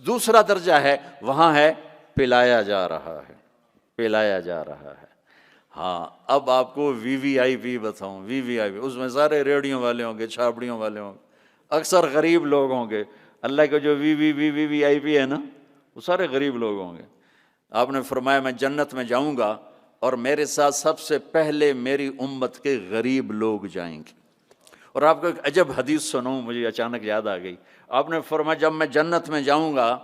دوسرا درجہ ہے وہاں ہے پلایا جا رہا ہے، پلایا جا رہا ہے۔ ہاں اب آپ کو وی وی آئی پی بتاؤں، وی وی آئی پی، اس میں سارے ریڑھیوں والے ہوں گے، چھاپڑیوں والے ہوں گے، اکثر غریب لوگ ہوں گے۔ اللہ کے جو وی آئی پی ہے نا، وہ سارے غریب لوگ ہوں گے۔ آپ نے فرمایا میں جنت میں جاؤں گا اور میرے ساتھ سب سے پہلے میری امت کے غریب لوگ جائیں گے۔ اور آپ کو ایک عجب حدیث سنوں، مجھے اچانک یاد آ گئی۔ آپ نے فرمایا جب میں جنت میں جاؤں گا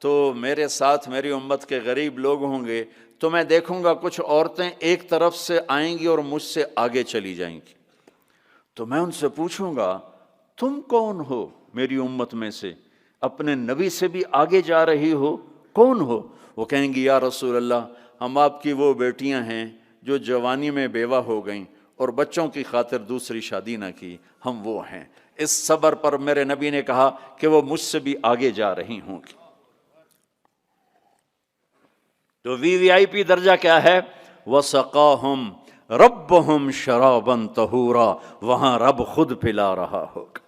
تو میرے ساتھ میری امت کے غریب لوگ ہوں گے، تو میں دیکھوں گا کچھ عورتیں ایک طرف سے آئیں گی اور مجھ سے آگے چلی جائیں گی، تو میں ان سے پوچھوں گا تم کون ہو میری امت میں سے، اپنے نبی سے بھی آگے جا رہی ہو، کون ہو؟ وہ کہیں گی یا رسول اللہ ہم آپ کی وہ بیٹیاں ہیں جو جوانی میں بیوہ ہو گئیں اور بچوں کی خاطر دوسری شادی نہ کی، ہم وہ ہیں۔ اس صبر پر میرے نبی نے کہا کہ وہ مجھ سے بھی آگے جا رہی ہوں گی۔ تو وی آئی پی درجہ کیا ہے؟ وَسَقَاهُمْ رَبُّهُمْ شَرَابًا طَهُورًا، وہاں رب خود پلا رہا ہوگا،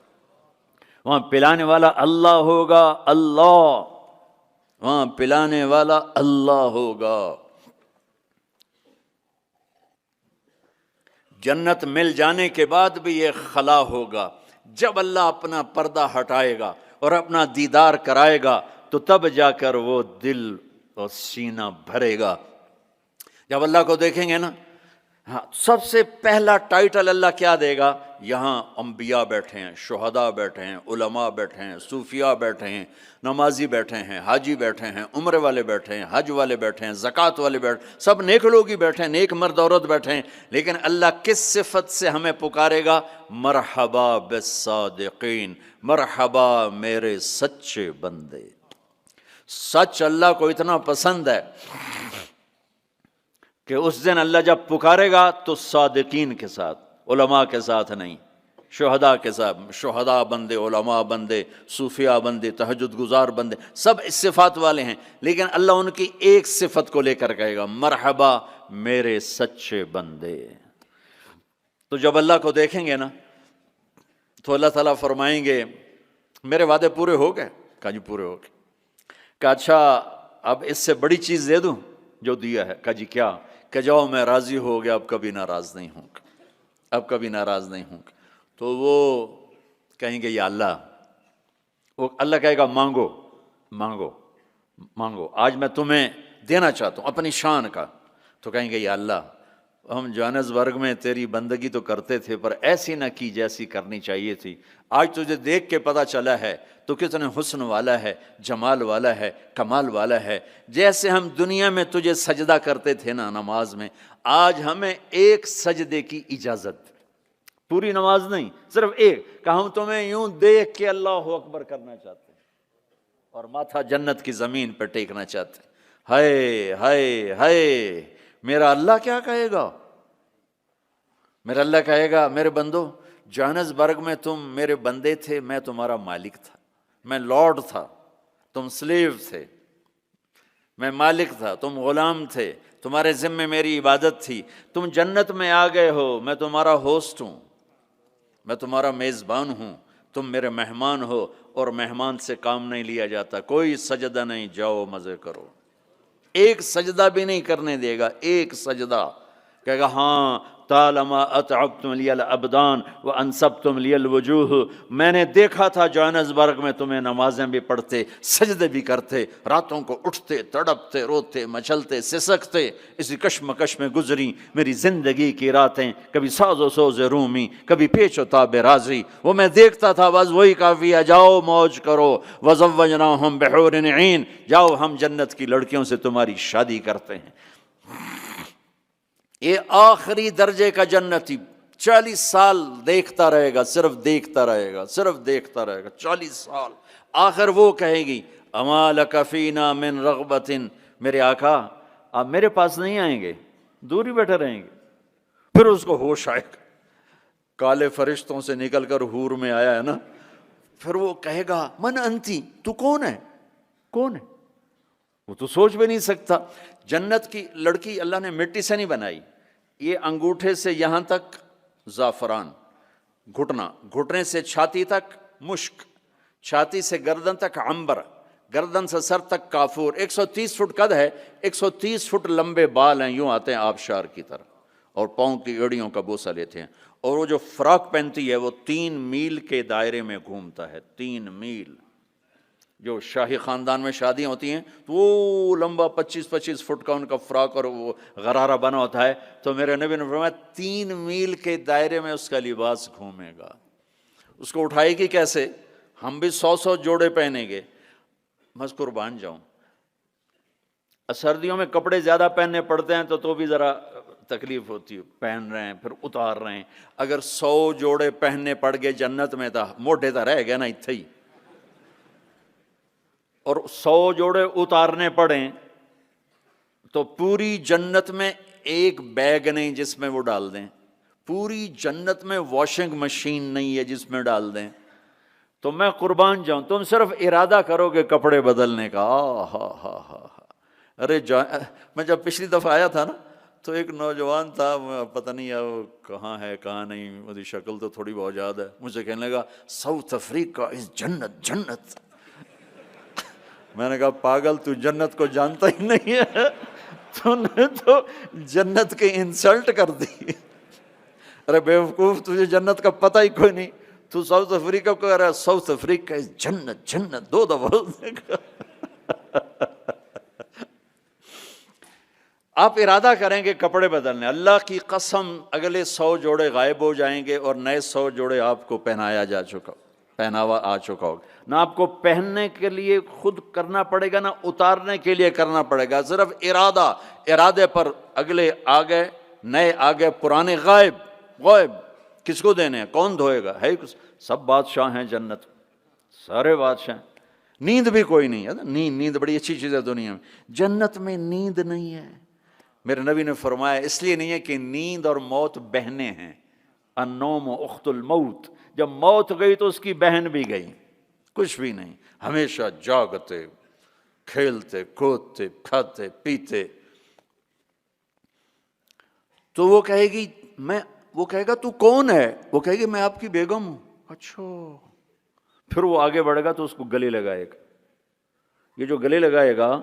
وہاں پلانے والا اللہ ہوگا، اللہ، وہاں پلانے والا اللہ ہوگا۔ جنت مل جانے کے بعد بھی یہ خلا ہوگا، جب اللہ اپنا پردہ ہٹائے گا اور اپنا دیدار کرائے گا تو تب جا کر وہ دل اور سینہ بھرے گا۔ جب اللہ کو دیکھیں گے نا، ہاں سب سے پہلا ٹائٹل اللہ کیا دے گا؟ یہاں انبیاء بیٹھے ہیں، شہداء بیٹھے ہیں، علماء بیٹھے ہیں، صوفیاء بیٹھے ہیں، نمازی بیٹھے ہیں، حاجی بیٹھے ہیں، عمرے والے بیٹھے ہیں، حج والے بیٹھے ہیں، زکوٰۃ والے بیٹھے ہیں، سب نیک لوگ ہی بیٹھے ہیں، نیک مرد عورت بیٹھے ہیں۔ لیکن اللہ کس صفت سے ہمیں پکارے گا؟ مرحبا بالصادقین، مرحبا میرے سچے بندے۔ سچ اللہ کو اتنا پسند ہے کہ اس دن اللہ جب پکارے گا تو صادقین کے ساتھ، علماء کے ساتھ نہیں، شہداء کے ساتھ، شہداء بندے، علماء بندے، صوفیاء بندے، تہجد گزار بندے، سب اس صفات والے ہیں، لیکن اللہ ان کی ایک صفت کو لے کر کہے گا مرحبا میرے سچے بندے۔ تو جب اللہ کو دیکھیں گے نا تو اللہ تعالیٰ فرمائیں گے میرے وعدے پورے ہو گئے؟ کہا جی پورے ہو گئے۔ کہا اچھا اب اس سے بڑی چیز دے دوں جو دیا ہے؟ کہا جی کیا؟ کہ جاؤ میں راضی ہو گیا، اب کبھی ناراض نہیں ہوں گا، اب کبھی ناراض نہیں ہوں گا۔ تو وہ کہیں گے یا اللہ، وہ اللہ کہے گا مانگو مانگو مانگو، آج میں تمہیں دینا چاہتا ہوں اپنی شان کا۔ تو کہیں گے یا اللہ ہم جوہانسبرگ میں تیری بندگی تو کرتے تھے پر ایسی نہ کی جیسی کرنی چاہیے تھی، آج تجھے دیکھ کے پتہ چلا ہے تو کتنے حسن والا ہے، جمال والا ہے، کمال والا ہے۔ جیسے ہم دنیا میں تجھے سجدہ کرتے تھے نا نماز میں، آج ہمیں ایک سجدے کی اجازت، پوری نماز نہیں، صرف ایک، کہ ہم تمہیں یوں دیکھ کے اللہ اکبر کرنا چاہتے ہیں اور ماتھا جنت کی زمین پہ ٹیکنا چاہتے ہیں۔ ہائے ہائے ہائے، میرا اللہ کیا کہے گا؟ میرا اللہ کہے گا میرے بندو جوہانسبرگ میں تم میرے بندے تھے، میں تمہارا مالک تھا، میں لارڈ تھا، تم سلیو تھے، میں مالک تھا، تم غلام تھے، تمہارے ذمے میری عبادت تھی۔ تم جنت میں آ گئے ہو، میں تمہارا ہوسٹ ہوں، میں تمہارا میزبان ہوں، تم میرے مہمان ہو، اور مہمان سے کام نہیں لیا جاتا، کوئی سجدہ نہیں، جاؤ مزے کرو۔ ایک سجدہ بھی نہیں کرنے دے گا، ایک سجدہ، کہے گا ہاں طالما اتعبتم لی الابدان وانصبتم لی الوجوہ، میں نے دیکھا تھا جوہانسبرگ میں تمہیں نمازیں بھی پڑھتے، سجدے بھی کرتے، راتوں کو اٹھتے، تڑپتے، روتے، مچلتے، سسکتے، اسی کشمکش میں گزری میری زندگی کی راتیں، کبھی ساز و سوز رومی، کبھی پیچ و تاب رازی، وہ میں دیکھتا تھا، بس وہی کافی ہے، جاؤ موج کرو۔ وزوجناہم بحور عین، جاؤ ہم جنت کی لڑکیوں سے تمہاری شادی کرتے ہیں۔ یہ آخری درجے کا جنتی 40 سال دیکھتا رہے گا، صرف دیکھتا رہے گا، صرف دیکھتا رہے گا 40 سال۔ آخر وہ کہے گی اما لک فینا من رغبت، میرے آقا آپ میرے پاس نہیں آئیں گے، دور ہی بیٹھے رہیں گے۔ پھر اس کو ہوش آئے گا، کالے فرشتوں سے نکل کر حور میں آیا ہے نا، پھر وہ کہے گا من انتی، تو کون ہے، کون ہے؟ وہ تو سوچ بھی نہیں سکتا۔ جنت کی لڑکی اللہ نے مٹی سے نہیں بنائی، یہ انگوٹھے سے یہاں تک زعفران، گھٹنا، گھٹنے سے چھاتی تک مشک، چھاتی سے گردن تک عنبر، گردن سے سر تک کافور، 130 فٹ قد ہے، 130 فٹ لمبے بال ہیں، یوں آتے ہیں آبشار کی طرح، اور پاؤں کی ایڑیوں کا بوسہ لیتے ہیں، اور وہ جو فراک پہنتی ہے وہ 3 میل کے دائرے میں گھومتا ہے، 3 میل۔ جو شاہی خاندان میں شادیاں ہوتی ہیں تو وہ لمبا 25 فٹ کا ان کا فراک اور وہ غرارہ بنا ہوتا ہے، تو میرے نبی نے فرمایا 3 میل کے دائرے میں اس کا لباس گھومے گا۔ اس کو اٹھائے گی کیسے؟ ہم بھی 100 جوڑے پہنیں گے، میں قربان جاؤں، سردیوں میں کپڑے زیادہ پہننے پڑتے ہیں تو بھی ذرا تکلیف ہوتی ہے، پہن رہے ہیں پھر اتار رہے ہیں، اگر 100 جوڑے پہننے پڑ گئے جنت میں تھا موٹے تو رہ گیا نا اتھے ہی، اور 100 جوڑے اتارنے پڑیں تو پوری جنت میں ایک بیگ نہیں جس میں وہ ڈال دیں، پوری جنت میں واشنگ مشین نہیں ہے جس میں ڈال دیں، تو میں قربان جاؤں تم صرف ارادہ کرو گے کپڑے بدلنے کا، ارے میں جب پچھلی دفعہ آیا تھا نا تو ایک نوجوان تھا، پتہ نہیں وہ کہاں ہے کہاں نہیں، مجھے شکل تو تھوڑی بہت یاد ہے، مجھے کہنے لگا ساؤتھ افریقہ از جنت جنت۔ میں نے کہا پاگل تو جنت کو جانتا ہی نہیں ہے، تو نے تو جنت کی انسلٹ کر دی، ارے بیوقوف تجھے جنت کا پتہ ہی کوئی نہیں، تو ساؤتھ افریقہ کو کہہ رہا ہے ساؤتھ افریقہ از جنت جنت 2 دفعہ۔ آپ ارادہ کریں گے کپڑے بدلنے، اللہ کی قسم اگلے 100 جوڑے غائب ہو جائیں گے اور نئے 100 جوڑے آپ کو پہناوا آ چکا ہوگا، نہ آپ کو پہننے کے لیے خود کرنا پڑے گا نہ اتارنے کے لیے کرنا پڑے گا، صرف ارادے پر اگلے آگے نئے آگے پرانے غائب کس کو دینے ہیں؟ کون دھوئے گا؟ ہے سب بادشاہ ہیں جنت، سارے بادشاہ ہیں، نیند بھی کوئی نہیں ہے، نیند بڑی اچھی چیز ہے دنیا میں، جنت میں نیند نہیں ہے۔ میرے نبی نے فرمایا اس لیے نہیں ہے کہ نیند اور موت بہنیں ہیں، النوم اخت الموت، جب موت گئی تو اس کی بہن بھی گئی، کچھ بھی نہیں، ہمیشہ جاگتے کھیلتے کودتے کھاتے پیتے۔ تو وہ کہے گی وہ کہے گا تو کون ہے؟ وہ کہے گی میں آپ کی بیگم ہوں۔ اچھا، پھر وہ آگے بڑھے گا تو اس کو گلے لگائے گا، یہ جو گلے لگائے گا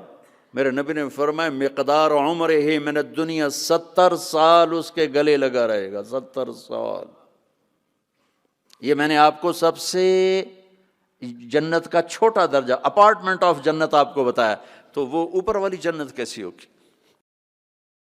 میرے نبی نے فرمایا مقدار عمرہ من الدنیا 70 سال اس کے گلے لگا رہے گا، 70 سال۔ یہ میں نے آپ کو سب سے جنت کا چھوٹا درجہ اپارٹمنٹ آف جنت آپ کو بتایا، تو وہ اوپر والی جنت کیسی ہوگی؟